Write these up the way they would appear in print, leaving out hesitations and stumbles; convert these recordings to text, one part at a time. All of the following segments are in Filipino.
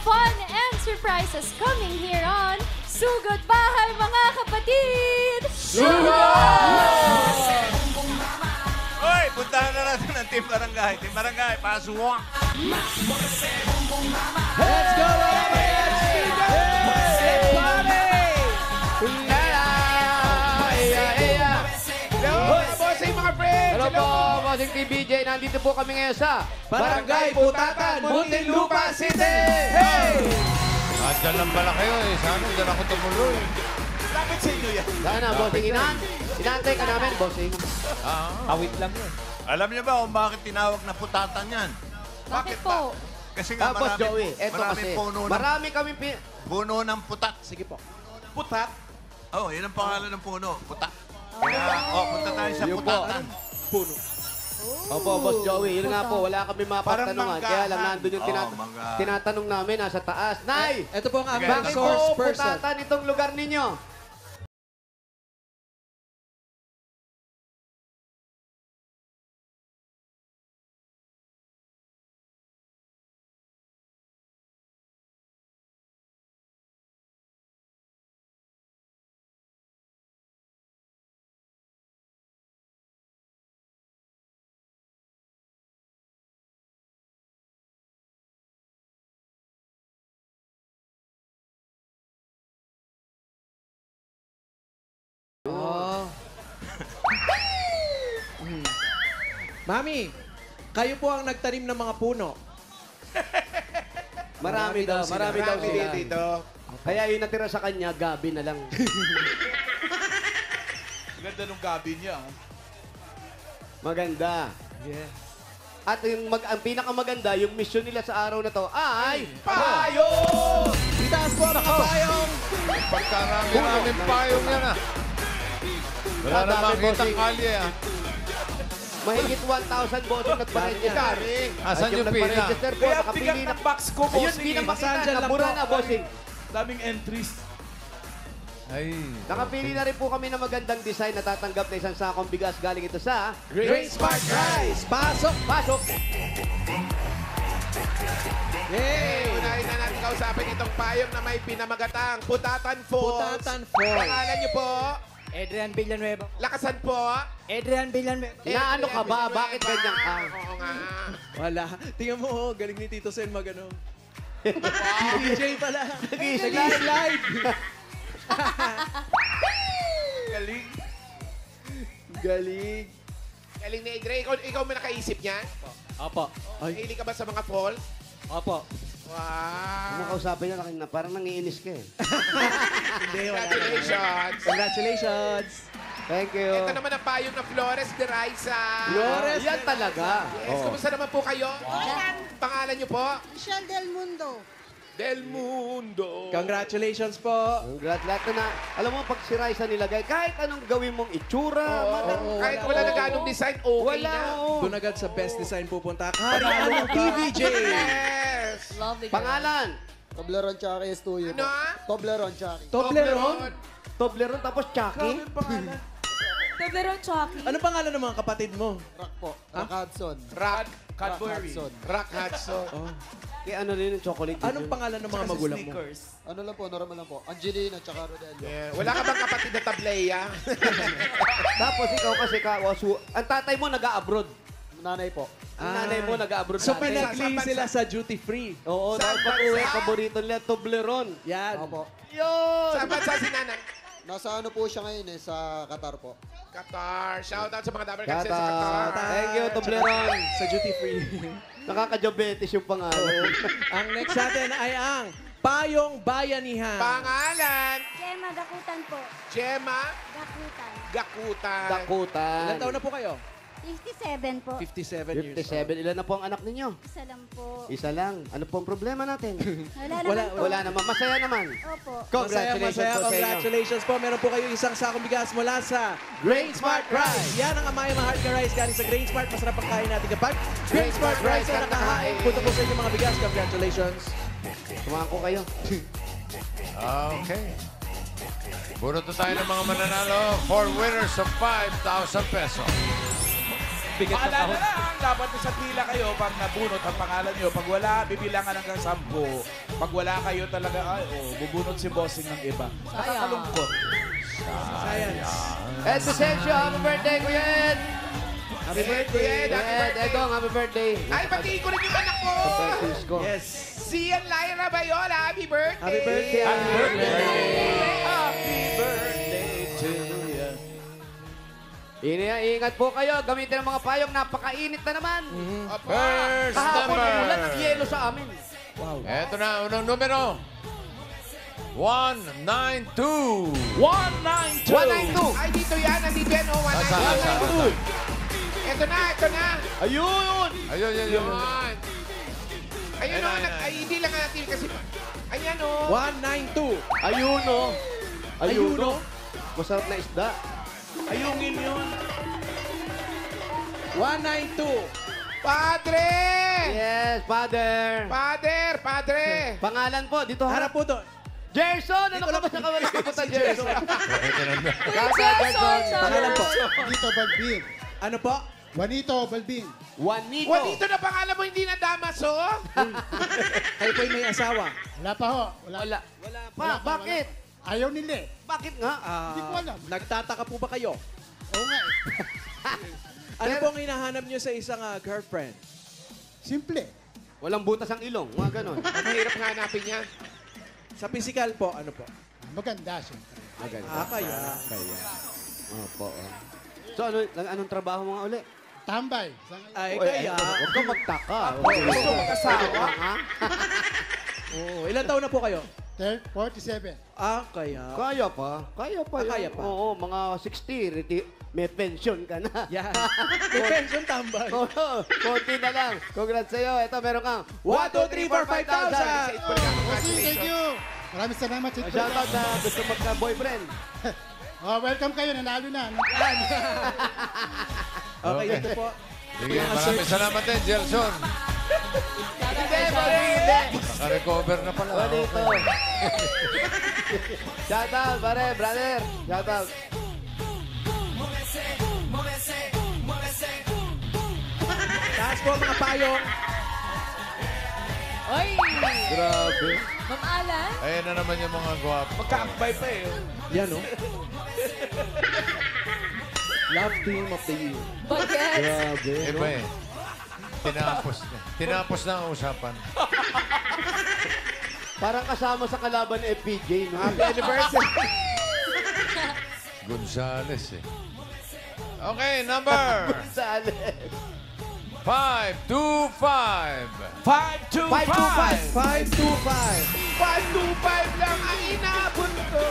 fun and surprises coming here on Sugod Bahay, mga kapatid! Hoy, puntahan na natin ang Team Barangay. Team Barangay, pasok! Let's go, Hello po, Bossing TBJ. Nandito po kami ngayon sa Barangay Putatan, Muntinlupa City! Hey! Diyan lang pala kayo eh. Sana diyan ako tumuloy. Lapit sa inyo yan. Sana, Bossing. Inaantay ka namin, Bossing. Awit lang yun. Alam niyo ba kung bakit tinawag na putatan yan? Bakit po? Kasi nga Tapos, Joey, eto kasi. Marami kami puno ng putat. Sige po. Putat? Oh, yun ang pangalan ng puno. Putat. Kaya, punta tayo sa Yun po. putatan. Puno. Opo, Boss Joey. Yun nga po, wala kami mapagtanungan. Kaya lang nandun yung mangga. tinatanong namin nasa taas. Nay! Ito po ang aming Bakit source po person. putatan itong lugar ninyo? Oh. Mami, kayo po ang nagtanim ng mga puno. Marami daw sila dito. Kaya yung natira sa kanya, gabi na lang. Ganda nung gabi niya. Maganda. Yeah. At ang pinakamaganda, yung mission nila sa araw na to ay... Payong! Itaas po ang payong! Pagkarami-raming payong yan ah. Wala na Dami, makita bossing. kalye ah. Mahigit 1,000 bossing nagpa-register. Asan yung pina? nagpa-register po, Kaya nakapili bigat na. ng box ko, Ayun, bossing. di na makita. Sandyan lang Nabura po. na, bossing. Daming entries. Ay. Nakapili na rin po kami ng magandang design na tatanggap na isang sakong bigas galing ito sa... Great Smart Rice! Pasok! Pasok! Yay! Unahin na natin kausapin itong payong na may pinamagatang Putatan Falls. Putatan Falls. Pangalan niyo po? Adrian Villanueva. Lakasan po? Adrian Villanueva. Na ano ka ba? Bakit ganyan ka? Oo nga. Wala. Tingnan mo, oh, galing ni Tito Sen magano. DJ pala. Nag-live. Galing. Galing. Galing ni Adrian. Ikaw mo nakaisip niyan? Opo. Ay, Mahilig ka ba sa mga falls? opo. Kung Wow. makausapin niya, parang nangiinis ka eh. Hindi, wala. Congratulations. Congratulations. Thank you. Ito naman ang payong na Flores de Raiza. Flores Yan talaga. Yes, Oh. kumusta naman po kayo? Pangalan niyo po? Michelle Del Mundo. Del Mundo. Congratulations po. Congrats lahat na. Alam mo, pag si Raisa nilagay, kahit anong gawin mong itsura, Kahit wala na ganong design, okay wala. na. oo. Doon agad sa best design pupunta. Harian ng TVJ. Yes. Lovely. Pangalan, Toblerone Chucky Studio. Ano? Toblerone Chucky. Toblerone. Toblerone, tapos Chucky. Toblerone Chucky. Ano pangalan ng mga kapatid mo? Rock po. Rock Hudson. Rock. Cadbury. Hudson. Rock Hudson. Oh. Kaya ano rin yung chocolate. Anong pangalan ng mga magulang mo? Ano lang po, normal lang po. Angelina tsaka Rodelio. Yeah. Wala ka bang kapatid na tableya? Tapos ikaw kasi ang tatay mo nag-a-abroad. Nanay po. Ang nanay mo nag-a-abroad So, dati. pinagli sila sa duty free. Oo, dahil Saan pag-uwi, bansa? paborito nila, Toblerone. Yan. Opo. Yun! Saan bansa si nanay? Nasa ano po siya ngayon eh, sa Qatar po. Qatar. Shout out sa mga double Kata. kasi sa Qatar. Thank you, Toblerone. Sa duty free. Nakaka-diabetes yung pangalan. Ang next natin ay ang Payong Bayanihan. Pangalan, Gemma Gakutan po. Gemma Gakutan. Gakutan. Dakutan. Ilan taon na po kayo? 57 po. 57 years 57. Ilan na po ang anak ninyo? Isa lang po. Isa lang. Ano po ang problema natin? Wala naman po. Wala naman. Masaya naman. Opo. Congratulations Masaya, po sa inyo. congratulations po. Meron po kayo isang sakong bigas mula sa Grain Smart Rice. Yan ang Amaya Maharlika Rice galing sa Grain Smart. Masarap ang kain natin kapag Grain Smart Rice na nakahain. Punta po sa inyo mga bigas. Congratulations. Tumahan ko kayo. Okay. Bunot na tayo ng mga mananalo. 4 winners of 5,000 pesos. Bigat ng Paalala kahon. lang, dapat sa pila kayo pag nabunot ang pangalan nyo. Pag wala, bibilangan hanggang 10. Pag wala kayo talaga, bubunot si bossing ng iba. Nakakalungkot. Science. Ed Vicencio, happy birthday, Kuya Ed! Happy birthday, Kuya Ed, Edong, happy birthday. Ay, batiin ko rin yung anak ko! Francisco. Yes. Si Ian Lyra Bayola, happy birthday! Happy birthday. Happy birthday. Happy birthday to you. Ingat po kayo, gamitin ang mga payong, napakainit na naman. First Kahapon number. umulan ng yelo sa amin. Wow. Eto na, unang numero. 192. 192. 192. Ay, dito yan, nandito yan, oh, Nasaan? 192. Ito na. Ayun! Ayun. Yun. Ayun, Ayun, oh, ayun. ay, hindi lang natin kasi, ayan, oh. 192. Ayun, oh. Ayun, Ayuno? oh. Masarap na isda. Ayungin yun. 192. Padre! Yes, father. Padre! Pangalan po, dito Harap po to. Gerson! Ano ka ba sa kawalan ko po Gerson? Gerson! Pangalan po. Juanito Balbin. Ano po? Juanito Balbin. Juanito. Juanito na pangalan mo, hindi na damas, oh. Kayo po'y may asawa. Wala pa ho. Wala pa. Wala pa, Bakit? Ayaw nila eh. Bakit nga? Hindi ko alam. Nagtataka po ba kayo? Oo nga eh. Ano po ang hinahanap nyo sa isang girlfriend? Simple. Walang butas ang ilong. Mga ganon. Ang mahirap nga hanapin yan. Sa physical po, ano po? Maganda siyempre. Kaya. Opo. So, anong trabaho mo nga uli? Tambay. Ay, Oy, kaya. Huwag kang magtaka. Gusto mag-asawa. Oh, ilan taon na po kayo? 47. Kaya. Kaya pa. Kaya pa. Ah, yun. kaya pa. Oo, mga 60. May pension ka na. Yan. May pension tambay. Oo, konti na lang. Congrats sa'yo. Ito, meron kang 1, 2, 3, 4, 5,000. Thank you. Maraming salamat. Shoutout sa gusto magka-boyfriend. Welcome kayo. Nanalo na. Okay, dito po. Sige, maraming salamat din, Gelson. Hindi, hindi. Naka-recover na pala. O, dito. Shoutout, pare, brother. Shoutout. Taas po mga payong. Oy! Grabe. Ma'am Alan? Ayan na naman yung mga gwapo. Magkaakbay pa eh. Yan, oh. Love team of the year. Bagets? Grabe. Iba eh. Tinapos na. Tinapos na ang usapan. Parang kasama sa kalaban ni FPJ, no? Happy anniversary. Gonzales eh. Okay, number Sales. 525. 525. 525. 525 lang ang inabot ko.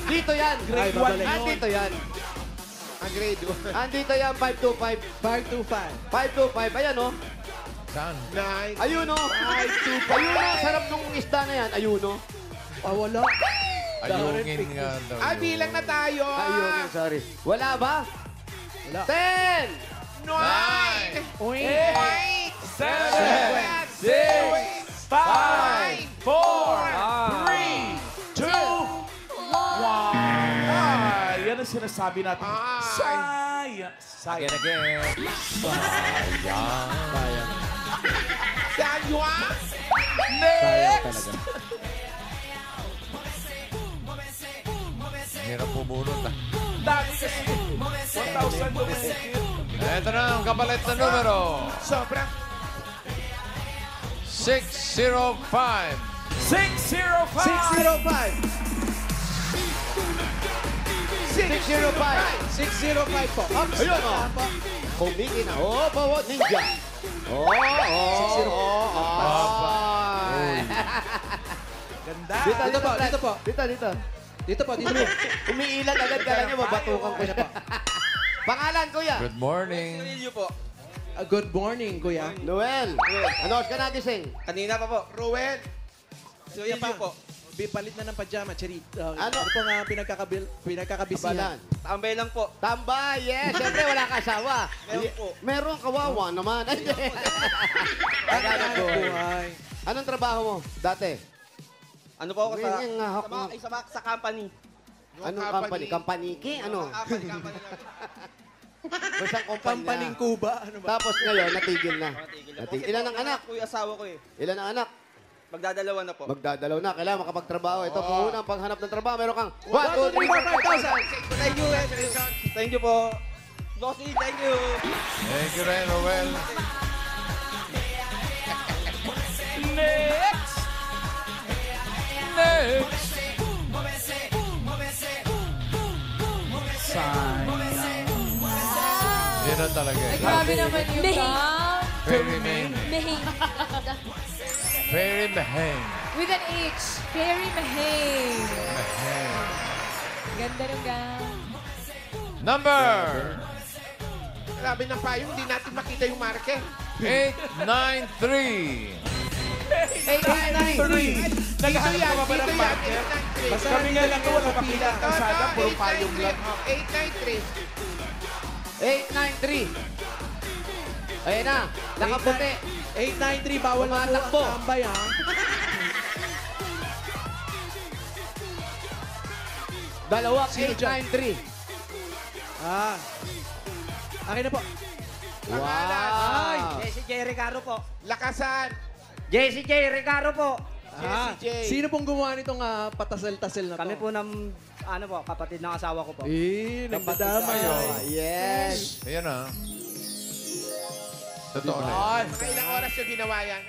Dito yan. Ay, babalik. Andito yan. Ang grade 1. Andito yan, 525. 525. 525. Ayan, oh. Saan? 9. Ayun, oh. 525. Ayun, oh. Sarap nung isda na yan. Ayun, oh. Wala. Ayungin nga daw. Ay, bilang na tayo. Ayun, sorry. Wala ba? Wala. 10! 9. 8. 7. 6. 5. 4. 3. 2. 1. Yan ang sinasabi natin. Ay. Sayang. Again. Sayang. Saywa. Next! Hirap pumunot ah. Dami kasi. 1,000 lumikit. Ito na ang kapalit na numero. Sobrang. 605. 605. 605. 605 po. Ups. Ayun, oh. Kumiki na. Oh, bawa ninja. Oh, oh, Ganda. Dito, Dito po, dito po. Dito, dito. Dito po, dito po. Umiilan agad ka lang niya, mabatukan ko siya. Pangalan, kuya? Good morning. Good morning, kuya. Noel. Ano oras ka nagising? Kanina pa po. Ruel. So, yan pa. Palit na ng pajama, Cherit. Ano? Ano po nga pinagkakabisihan? Abalan. Tambay lang po. Tambay, yes. Siyempre, wala ka asawa. Meron po. Meron, kawawa naman. Ay, hindi. Ano buhay? Anong trabaho mo dati? Ano po ako sa... Ganyan nga, hawak mo. Sa company. Anong company? Kampaniki? Ano? Company lang. Basta kumpanya. Pampaling Cuba. Ano ba? Tapos ngayon, natigil na. Natigil na po. Natigil. Ilan ang anak? Ko yung asawa ko eh. Ilan ang anak? Magdadalawa na po. Magdadalaw na. Kailangan makapagtrabaho. Ito po unang paghanap ng trabaho. Meron kang 1, 2, 3, 4, 5,000. Thank you, Thank you po. Bossy, thank you. Thank you rin, Noel. Next! Next! Yan na talaga. Ay, grabe naman yung count. Fairy Mahing. Mahing. Fairy Mahing. With an H. Fairy Mahing. Mahing. Ganda ng gown. Number Grabe ng payong, hindi natin makita yung marke. 893. 893! Naghahanap ka ba ng marker? Basta kami nga lang wala makita ang kasada, puro payong lang. 893. 893. Ayan na. Nakaputi. 893, bawal na po Tumatakbo. ang tambay, ha? Dalawa. Sino dyan? 893. Ah. Akin na po. Wow. Jesse J. Recaro po. Lakasan. Jesse J. Recaro po. Ah, J. sino pong gumawa nitong patasel-tasel na to? Kami po ng, ano po, kapatid ng asawa ko po. Nagdadamay, oh. Yes. Ayan na. Totoo na. Mga ilang oras yung ginawa yan?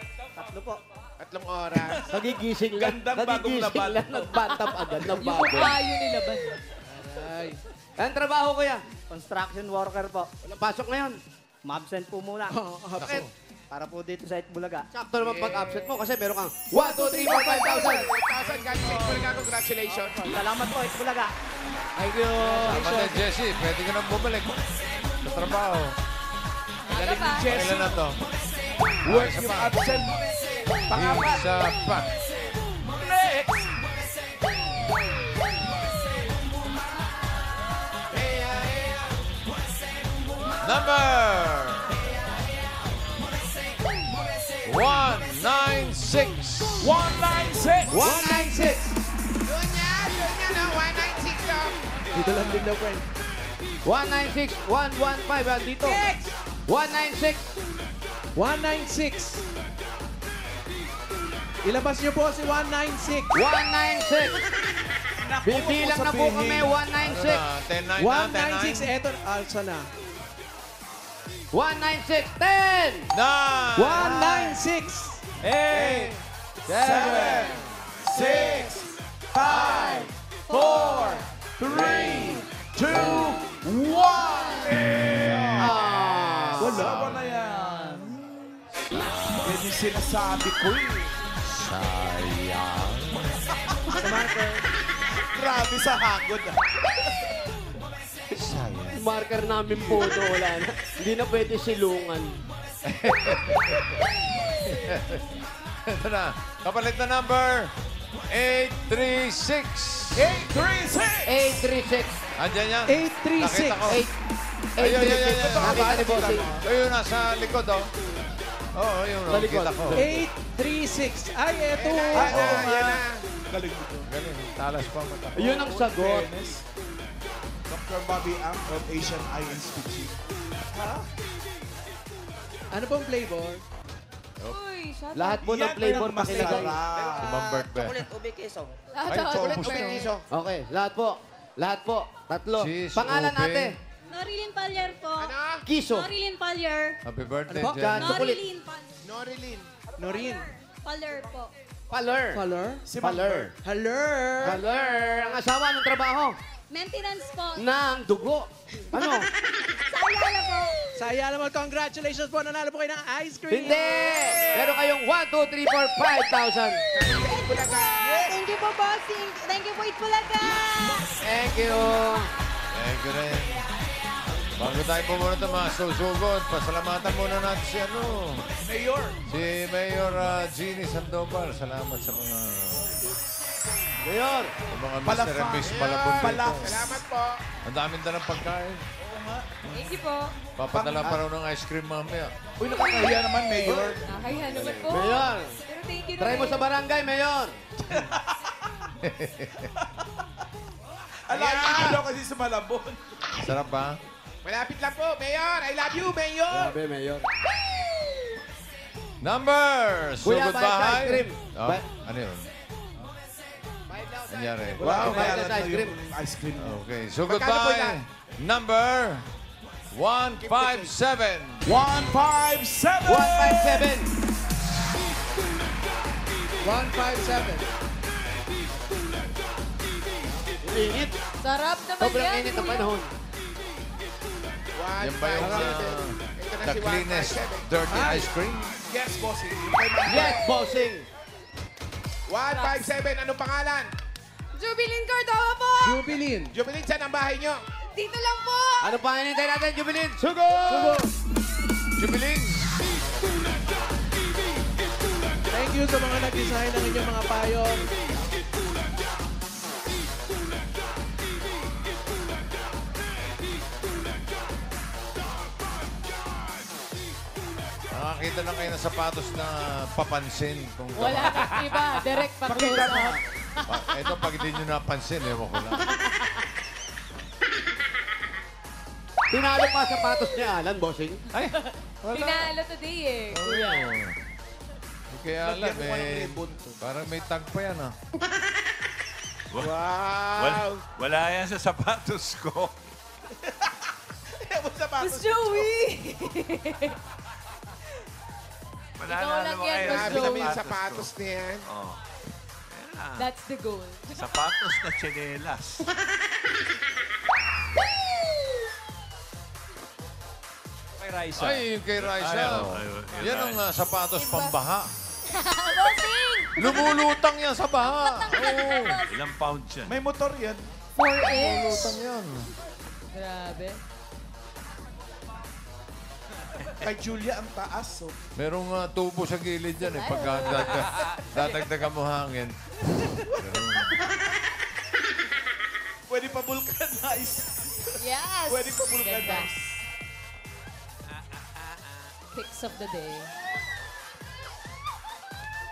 3 po. 3 oras. Nagigising lang. Gandang bagong Nagigising laban. lang. Nagbatap agad ng Yung bago. payo nila ba? Ay. Ang trabaho ko yan. Construction worker po. Walang pasok ngayon. Mabsent po muna. Bakit? Para po dito sa Itbulaga. Sakto naman pag-absent mo kasi meron kang 1, 2, 3, 4, 5,000. 8,000 galing sa Itbulaga. Congratulations. Salamat po, Itbulaga. Thank you. Tama na, Jessie. Pwede ka nang bumalik sa trabaho. Ano pa? Kailan na to? Work Isa yung pa. absent. Pangapat. Isa pa. Next! Number 196. 196! 196. Doon yan, no? 196 lang. Dito lang din daw, friend. 196. 115. Dito. 196. 196. Ilabas niyo po si 196. 196. Bibilang na po kami. 196. 10-9 na, 196. 10-9. Eto, alsa na. 196. 10. 196. 8, 7, 6, 5, 4, 3, 2, 1! Wala ba na yan? Yan yung sinasabi ko eh. Sayang. Grabe sa hagod ah. Sayang. Marker namin po wala na. Hindi na pwede silungan. Ito na. Kapalit na number 836. 836! 836. Andyan yan. 836. Nakita ko. 836. Ayun, ayun, ayun. Nakita ni Bossing. Ayun, nasa likod, oh. Oo, ayun, Sa oh. likod. Kita ko. 836. Ay, eto. Yan Oo na, yan nga. na. Galing dito. Galing. Talas pa mata. Yun ang sagot. Dr. Bobby Ang of Asian Eye Institute. Ano pong flavor? Uy, shut up. Lahat po ng flavor pakilagay. Si Ma'am Bert ba? Chocolate, ube, queso. Lahat Ay, ako. chocolate. Kulit, Okay, lahat po. Lahat po. Tatlo. Cheese, Pangalan ube. natin. Norilyn Palyer po. Ano? Kiso. Norilyn Palyer. Happy birthday, Ano po? Jen. Chocolate. Norilyn Norilyn. Norin. Palyer po. Paler. Color? Si Paler. Hello. Paler. Ang asawa ng trabaho. Maintenance po. Ng dugo. Ano? Sa Ayala po. Sa Ayala Mall, congratulations po. Nanalo po kayo ng ice cream. Hindi! Meron kayong 1, 2, 3, 4, 5,000. Thank you po, bossing. Thank you po, Itbulaga. Thank you. Thank you rin. Bago tayo pumunta mga susugod, pasalamatan muna natin si Mayor. si Mayor Jeannie Sandoval. Salamat sa mga Mayor. Mr. and Miss Malabon dito. Salamat po. Ang daming dalang pagkain. Thank you po. Papadala pa raw ng ice cream mamaya. Uy, nakakahiya naman, Mayor. Nakakahiya naman po. Mayor. Pero thank you Try mo sa barangay, Mayor. Alayin ko daw kasi sa Malabon. Sarap ba? Malapit lang po, Mayor. I love you, Mayor. Grabe, Mayor. Numbers! Kuya, Sugod bayad sa bahay. ice cream. Oh, Ba- ano yun? Anyari. Wow, bayad sa ice cream. Ice cream. Okay, sugod Magkano po bahay. yan? Number 157. 157! 157. 157. Init. Sarap naman Sobrang yan. init ang panahon. Yan ba yung 157. Ito na the si cleanest 157. dirty ice cream? Yes, bossing. Yes, bossing. 157, anong pangalan? Jubilin Cordova po! Jubilin. Jubilin, saan ang bahay nyo? Dito lang po! Ano pa hinintay natin, Jubilin? Sugod! Jubiling! Thank you sa mga nag-design ng inyong mga payong. Nakakita lang kayo ng sapatos na papansin. Kung Wala nang iba. Direct pa close up. Ito, pag hindi nyo napansin, ewan ko lang. Tinalo pa sapatos ni Alan, bossing. Ay, wala. Pinalo today eh. Kuya. Hindi kaya alam eh. Parang may tag pa yan ah. Wow! Wala yan sa sapatos ko. Miss Joey! Wala Ikaw na lang naman yan, kayo Boss sa Grabe naman yung ko. sapatos niyan. Oh. That's the goal. Sapatos na tsinelas. Kay Raisa. Ay, yung kay Raisa. Yan ang sapatos pambaha. Bossing! Lumulutang yan sa baha. Oo. Ilang pound yan? May motor yan. 4-inch. Lumulutang yan. Grabe. Kay Julia ang taas. So. Merong tubo sa gilid yan eh. Pagka dadagdagan mo hangin. Pwede pa vulcanize. Yes! Pwede pa vulcanize. Ganda. Picks of the day.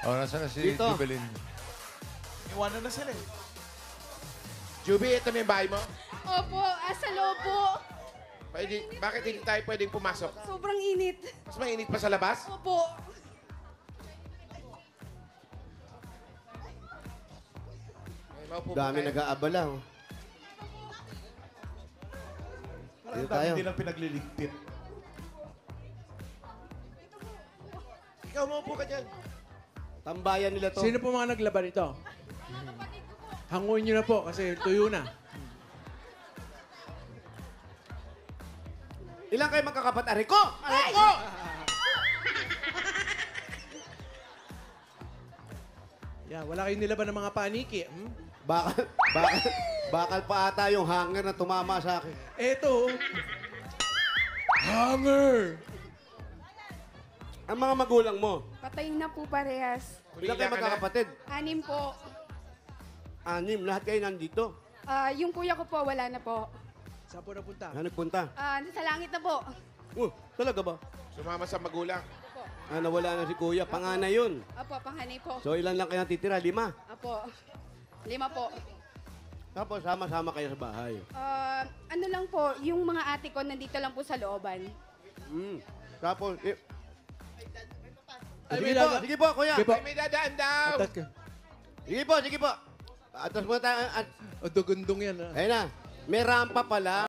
Oh, nasa na si Dito. Jubilin? Iwanan na sila eh. Juby, ito na yung bahay mo? Opo, sa loob po. Pwede, bakit hindi tayo pwedeng pumasok? Sobrang init. Mas mainit pa sa labas? Opo. May maupo po Dami tayo. nag-aabala. Oh. Parang Dito ang dami tayo. din ang pinagliligpit. Ikaw maupo ka dyan. Tambayan nila to. Sino po mga naglaban ito? Hanguin nyo na po kasi tuyo na. Ilang kayo magkakapat? Ariko! Ariko! Yeah, wala kayong nilaban ng mga paniki. Hmm? Bakal pa ata yung hanger na tumama sa akin. Eto. Hanger! Ang mga magulang mo, Patay na po parehas. ilang kayo magkakapatid? 6 po. 6, lahat kayo nandito. Yung kuya ko po, wala na po. Saan po napunta? Saan nagpunta? Nasa langit na po. Talaga ba? Sumama sa magulang. Nawala na si kuya. Panganay yun. Apo, panghanay po. So, ilan lang kayo natitira? 5. Apo. 5 po. Tapos, sama-sama kayo sa bahay. Ano lang po, yung mga ate ko nandito lang po sa looban. Tapos, Ay, sige may po, daga- sige po, kuya. Sige po. Ay, may dadaan daw! Atas ka. Sige po. Atas muna tayo. O, dugundong yan. Ah. Ayun na. May rampa pala.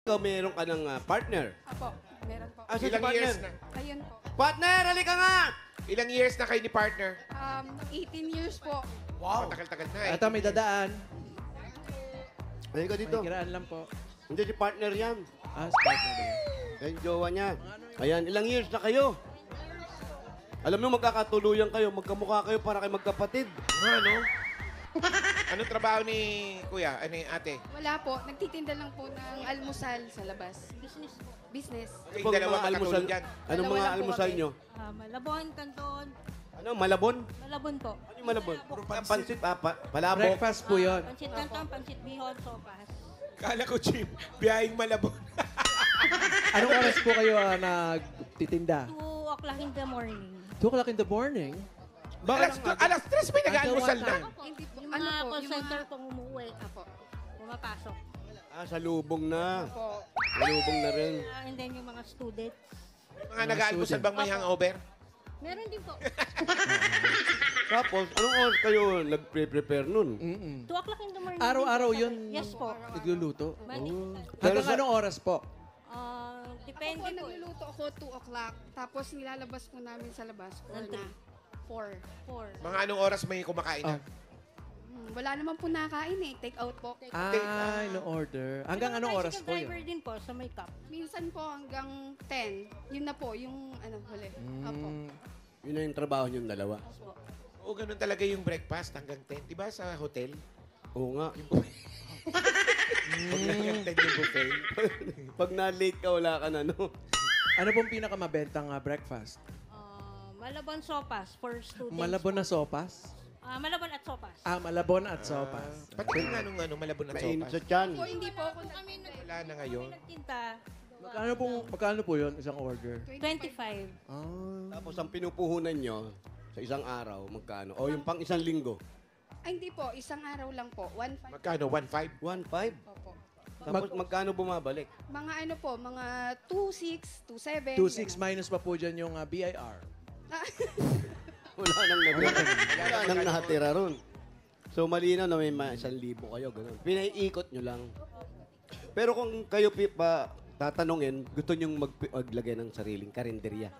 Ikaw meron ka ng partner. Apo, meron po. Asa si Ilang partner? years na? Ayun po. Partner, halika nga! Ilang years na kayo ni partner? 18 years po. Wow! Matagal-tagal na eh. Ito, may dadaan. Halika dito. May kiraan lang po. Hindi si partner yan. Start na ba yan? Yung jowa niya. Ayan, ilang years na kayo? Alam mo, magkakatuluyan kayo, magkamukha kayo para kayo magkapatid. Ano? Anong trabaho ni kuya? Ano yung ate? Wala po, nagtitinda lang po ng almusal sa labas. business. Yung dalawa almusal, makatulog dyan. anong Dalawa mga lang po almusal kami. nyo? Malabon, kanton. Ano, malabon? Malabon po. Ano yung malabon? Pansit, palabok. Breakfast po yun. Pansit kanton, pansit bihon, sopas. Kala ko, Chip, biyahing Malabon. Anong oras po kayo nagtitinda? 2 o'clock in the morning. 2 o'clock in the morning? Alas 3 may nag-almusal na. Hindi po. Yung Ano mga po? call Yung center mga... pong umuwi. Apo. Pumapasok. Sa lubong na. Apo. Sa lubong na rin. And then yung mga students. Mga nag-almusal bang may hangover? Meron din po. Tapos, anong oras kayo nagpre-prepare nun? 2 o'clock in the morning. Araw-araw din po. yun Yes po. nagluluto? Monday to Friday. Hanggang anong oras po? Depende Ako, po. nagluluto ako 2 o'clock. Tapos nilalabas po namin sa labas. 4 na. 4. 4. Mga anong oras may kumakain na? Wala naman po nakain eh. Take out po. No order. Hanggang anong oras po driver yun? din po sa may cup. Minsan po hanggang 10. Yun na po, yung ano, huli. Apo. Yun na yung trabaho niyong dalawa. Oo, ganun talaga yung breakfast hanggang 10. Diba sa hotel? Oo nga. Pag hanggang 10 yung buffet. Pag na-late ka, wala ka na, no? Ano pong pinakamabentang breakfast? Malabon sopas for students. Malabon na sopas? Malabon at sopas. Malabon at sopas. Pati nga nung Malabon at Mainit sopas. sa tiyan. Po, hindi po ako Wala na ngayon. Nagtinta. Magkano po yun, isang order? 25. Tapos ang pinupuhunan nyo sa isang araw, magkano? O yung pang isang linggo? Ay, hindi po. Isang araw lang po. 1.5. Magkano? 1.5? 1.5? Opo. Tapos magkano bumabalik? Mga ano po, mga 2.6, 2.7. 2.6 minus pa po dyan yung BIR. Wala nang natira. Wala nang natira ron. So malinaw na may 1,000 kayo, ganun. Pinaiikot nyo lang. Pero kung kayo tatanungin, gusto nyong maglagay ng sariling karinderya.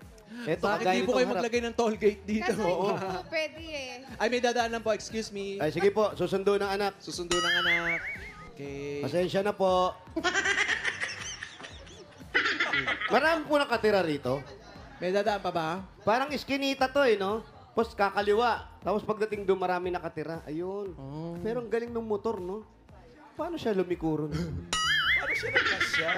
Eto, Bakit kagaya di po nitong kayo harap. maglagay ng toll gate dito? Kasi hindi po pwede eh. Ay, may dadaanan po. Excuse me. Ay, sige po, susundo ng anak. Susundo ng anak. Okay. Pasensya na po. Marami po nakatira rito. May dadaan pa ba? Parang iskinita to eh, no? Tapos kakaliwa. Tapos pagdating doon, marami nakatira. Ayun. Pero ang galing ng motor, no? Paano siya lumikuron? Paano siya nagkasya?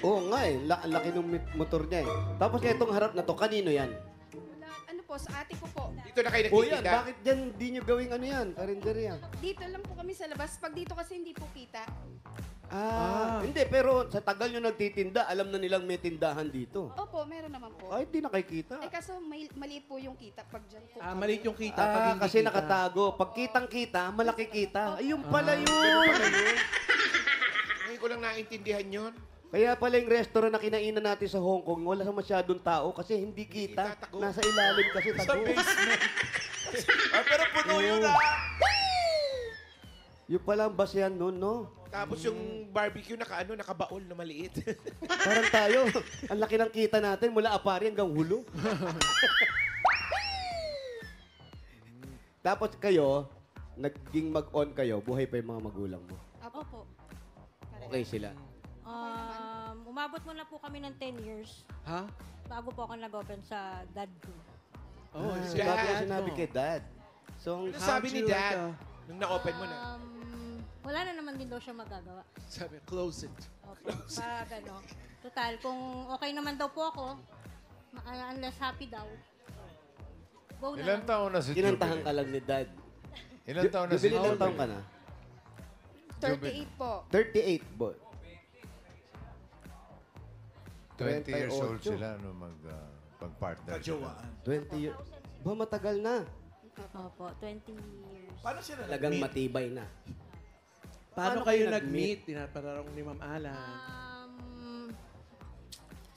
Oo nga eh. Ang laki ng motor niya eh. Tapos itong harap na to, kanino yan? Wala, ano po, sa ate ko po. Dito na kayo O yan, nagtitinda. bakit dyan di nyo gawing ano yan? Karinderya. Dito lang po kami sa labas. Pag dito kasi hindi po kita. Hindi. Pero sa tagal nyo nagtitinda, alam na nilang may tindahan dito. Opo, meron naman po. Ay, di nakikita. Eh kaso maliit po yung kita pag dyan po. Maliit yung kita. pag hindi Kasi kita. nakatago. Pag kitang-kita, malaki kita. Ayun pala yun. Ngayon ko lang naintindihan yun. Kaya pala yung restaurant na kinainan natin sa Hong Kong, wala masyadong tao kasi hindi kita. tago. Nasa ilalim kasi Sa tago. basement. Pero puno yun Yung pala ang basehan nun, no? Tapos yung barbecue nakabaol na maliit. Parang tayo. Ang laki ng kita natin mula apari hanggang hulo. Tapos kayo, naging mag-on kayo, buhay pa yung mga magulang mo. Opo. Okay sila. Umabot muna po kami ng 10 years Ha? bago po ako nag-open sa dad ko. Oh, Sinabi kay dad. So, Ano sabi ni Dad nung na-open mo na? Wala na naman din daw siya magagawa. Sabi, close it. Opo. Pag ano. Total, kung okay naman daw po ako, unless happy daw, go na Ilan lang. taon na si kinantahan Jubilee? ka lang ni dad. Ilan taon na si Jubilee, ilang taon ka Jubilee? na? 38 po. 38, boy. 20 years old 28. sila no pag-partner. Kajawaan. 20 years. Ba, matagal na. Opo, 20 years. Paano sila Talagang nag-meet? matibay na. Paano Paano kayo kayo nag-meet? Tinatanong ni Ma'am Alan.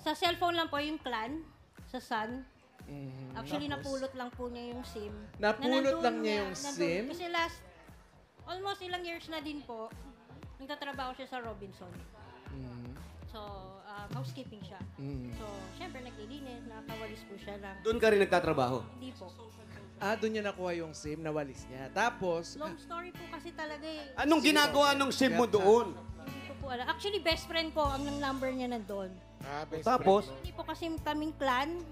Sa cellphone lang po yung clan, sa Sun. Mhm. Actually, napulot lang po niya yung SIM. Napulot Na lang niya yung nandun. SIM? Kasi almost ilang years na din po, nagtatrabaho siya sa Robinson. So, housekeeping siya. So, syempre, naglilinis, nakakawalis po siya lang. Doon ka rin nagtatrabaho. Hindi po. Doon niya nakuha yung SIM, nawalis niya. Tapos, Long story po kasi talaga eh. Anong ginagawa nung SIM mo doon? Hindi ko po alam. Actually, best friend ko ang number niya nandun. Best Tapos, Hindi po kasi kaming clan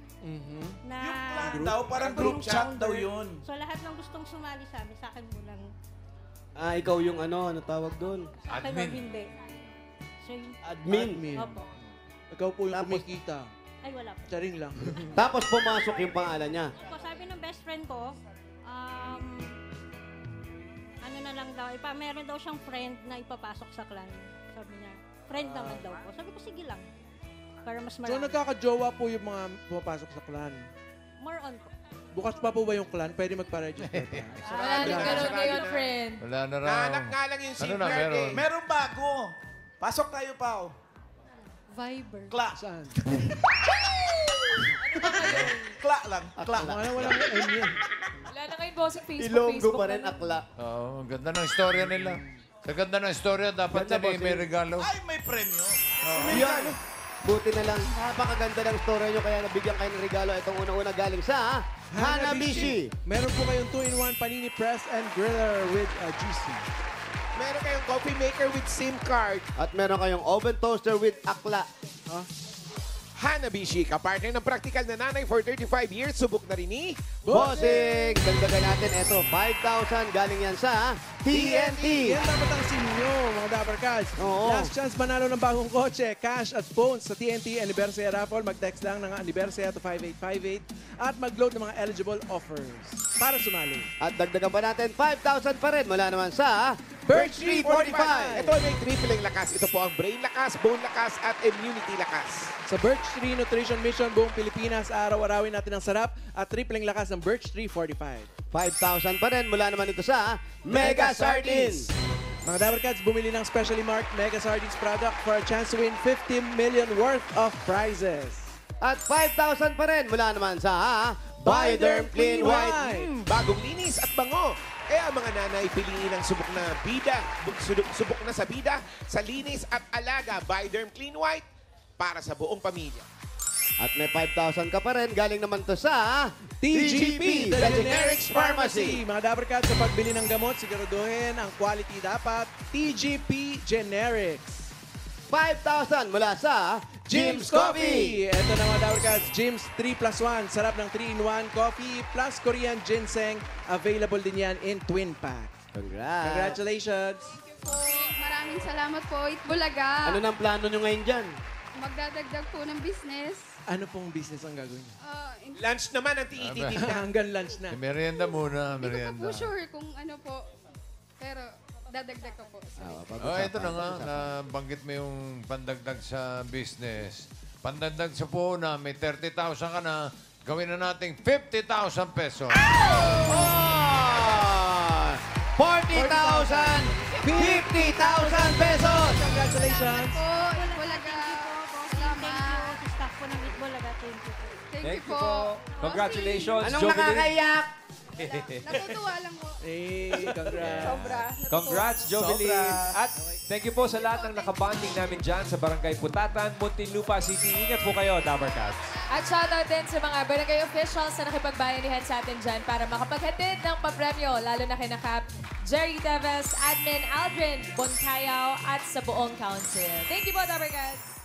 na... Yung plan daw, parang group chat daw yun. So, lahat ng gustong sumali sa amin, sa akin mo lang. ikaw yung ano tawag doon? Sa akin o hindi. So, yung... Admin. Opo. Ikaw po yung kumikita. Ay, wala po. Charing lang. Tapos pumasok yung pangalan niya. So, sabi ng best friend ko, ano na lang daw, meron daw siyang friend na ipapasok sa clan. Sabi niya, friend naman daw po. Sabi ko, sige lang. Para mas So, marami. nagkakajowa po yung mga pumapasok sa clan. More on po. Bukas pa po ba yung clan? Pwede magpa-register pa. Wala na ganun ngayon, friend. Wala na raw. Naanak nga lang yung Ano SIM na card meron? eh. Meron bago. Pasok tayo, Pao. Viber. Kla. Saan? Kla lang. Kla. Walang M yun. Wala na ngayon boss sa Facebook. Ilonggo Facebook pa na rin, lang. akla. Oo, ganda ng istorya nila. Sa ganda ng istorya, dapat Ganda, yan eh, may regalo. Ay, may premyo. Yan. Buti na lang. Napakaganda ng story nyo kaya nabigyan kayo ng regalo. Itong una-una galing sa Hanabishi. Meron po kayong 2-in-1 panini press and griller with GC. Meron kayong coffee maker with SIM card. At meron kayong oven toaster with akla. Hanabishi, kapartner ng practical na nanay for 35 years. Subok na rin ni Bossing! Dagdagan natin ito. 5,000 galing yan sa TNT. Yan dapat ang sinyo, mga Dapper Cats. Oo. Last chance manalo ng bagong kotse, cash at phones sa TNT Anniversary Raffle. Mag-text lang ng Anniversary to 5858 at mag-load ng mga eligible offers para sumali. At dagdagan pa natin 5,000 pa rin mula naman sa Birch Birch Tree 45. Ito ay may tripling lakas. Ito po ang brain lakas, bone lakas, at immunity lakas. Sa Birch Tree Nutrition Mission, buong Pilipinas, araw-arawin natin ang sarap at tripling lakas ng Birch Tree 45. 5,000 pa rin mula naman ito sa Mega Sardines. Mga Dapper Cats, bumili ng specially marked Mega Sardines product for a chance to win 50 million worth of prizes. At 5,000 pa rin mula naman sa Bioderm Clean White. Bagong linis at bango. Kaya mga nanay, piliin ang subok na bida. Subok na sa bida, sa linis at alaga. Bioderm Clean White para sa buong pamilya. At may 5,000 ka pa rin. Galing naman to sa TGP, The Generics Pharmacy. Mga Dapper Cats, sa pagbili ng gamot, siguraduhin ang quality dapat. TGP Generics. 5,000 mula sa Jim's Coffee. Ito na mga Dapper Cats, Jim's 3+1. Sarap ng 3-in-1 coffee plus Korean ginseng. Available din yan in twin pack. Congrats. Congratulations. Po, maraming salamat po, Itbulaga. Ano nang plano nyo ngayon dyan? Magdadagdag po ng business. Ano pong business ang gagawin niyo? Lunch naman ang tiititinda. Hanggang lunch na. Merienda muna, Hindi ko pa merienda. po sure kung ano po. Pero dadagdag ko po. Oh, ito na nga, nabanggit mo yung pandagdag sa business. Pandagdag sa puhunan, may 30,000 ka na, gawin na nating 50,000 pesos. 40,000! 50,000 pesos! Congratulations! Po, Itbulaga. Salamat. Sa staff po ng Itbulaga, thank you po. Thank you po. Congratulations, Anong Jovelyn. nakakaiyak? Natutuwa lang po. Congrats. Sobra. Congrats, Jovelyn. At thank you po sa lahat ng nakabanding namin dyan sa Barangay Putatan, Muntinlupa City. Ingat po kayo, Dapper Cats. At shoutout din sa mga barangay officials na nakipagbayanihan sa atin dyan para makapaghatid ng papremyo, lalo na kay Nakap, Jerry Teves, Admin Aldrin Boncayaw at sa buong council. Thank you po, Dapper Cats.